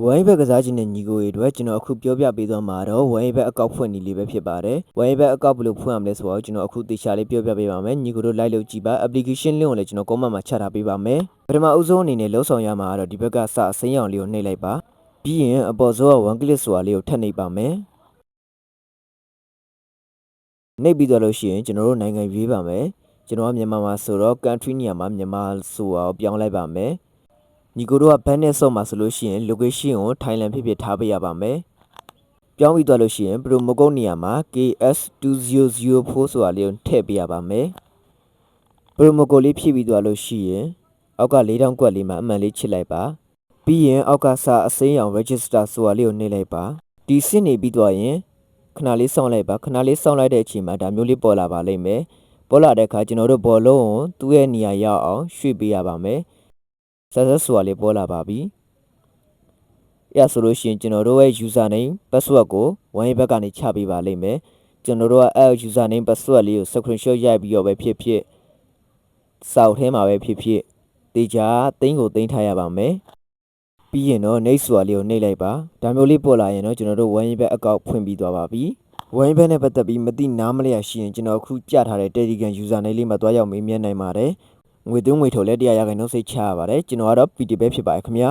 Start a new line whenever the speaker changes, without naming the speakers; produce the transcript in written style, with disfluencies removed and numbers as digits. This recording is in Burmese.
ဝိုင်းဘက်ကစားခြင်းနဲ့ညီကိုတွေအတွက်ကျွန်တော်အခုပြောပြပေးသွားမှာတော့ဝိုင်းဘက်အကောက်ဖွင့်နည်းလေးပဲဖြစ်ပါတယ်ဝိုင်းဘက်အကောက်ဘယ်လိုဖွင့်ရမလဲဆိုတော့ကျွန်တော်အခုတေချာလေးပြောပြပေးပါမယ်ညီကိုတို့လိုက်လို့ကြည့်ပါ application link ကိုလည်းကျွန်တော် comment မှာချထားပေးပါမယ်ပထမအဆုံးအနေနဲ့လုံးဆောင်ရမှာကတော့ဒီဘက်ကစအစိမ်းရောင်လေးကိုနှိပ်လိုက်ပါပြီးရင်အပေါ်ဆုံးက1 click ဆိုတာလေးကိုထပ်နှိပ်ပါမယ်နှိပ်ပြီးတော့လို့ရှိရင်ကျွန်တော်တို့နိုင်ငံရွေးပါမယ်ကျွန်တော်ကမြန်မာမှာဆိုတော့ country နေရာမှာမြန်မာဆိုတာကိုပြောင်းလိုက်ပါမယ်ညီကိုတို့ကဘတ်နဲ့ဆော့မှာဆိုလို့ရှိရင် location ကို Thailand ဖြစ်ဖြစ်ထားပေးရပါမယ်။ပြောင်းပြီးသွားလို့ရှိရင် promo code နေရာမှာ KS2004 ဆိုတာလေးကိုထည့်ပေးရပါမယ်။ promo code လေးဖြည့်ပြီးသွားလို့ရှိရင်အောက်က4000ကွက်လေးမှာအမှန်လေးချစ်လိုက်ပါ။ပြီးရင်အောက်ကစာအစိမ်းရောင် register ဆိုတာလေးကိုနှိပ်လိုက်ပါ။ဒီစစ်နေပြီးသွားရင်ခဏလေးစောင့်လိုက်ပါခဏလေးစောင့်လိုက်တဲ့အချိန်မှာဒါမျိုးလေးပေါ်လာပါလိမ့်မယ်။ပေါ်လာတဲ့အခါကျွန်တော်တို့ဘောလုံးကိုသူ့ရဲ့နေရာရောက်အောင်ရွှေ့ပေးရပါမယ်။ဆက်ဆိုတာလေးပေါ်လာပါပြီ။အဲ့ဆိုလို့ရှိရင်ကျွန်တော်တို့ရဲ့ username password ကိုဝိုင်းဘက်ကနေချပေးပါလိမ့်မယ်။ကျွန်တော်တို့ကအဲ့ username password လေးကို screenshot ရိုက်ပြီးတော့ပဲဖြစ်ဖြစ်စောက်ထဲမှာပဲဖြစ်ဖြစ်တေချာသိန်းကိုသိမ်းထားရပါမယ်။ပြီးရင်တော့ next ဆိုတာလေးကိုနှိပ်လိုက်ပါ။ဒါမျိုးလေးပေါ်လာရင်တော့ကျွန်တော်တို့ဝိုင်းဘက်အကောင့်ဖွင့်ပြီးသွားပါပြီ။ဝိုင်းဘက်နဲ့ပတ်သက်ပြီးမသိနားမလျက်ရှိရင်ကျွန်တော်အခုပြထားတဲ့ Telegram username လေးမှာတွားရောက်မေးမြန်းနိုင်ပါတယ်။ငွေသွင်းငွေထုတ်လဲ100%စိတ်ချရပါတယ်ကျွန်တော်ကတော့ PT ပဲဖြစ်ပါတယ်ခင်ဗျာ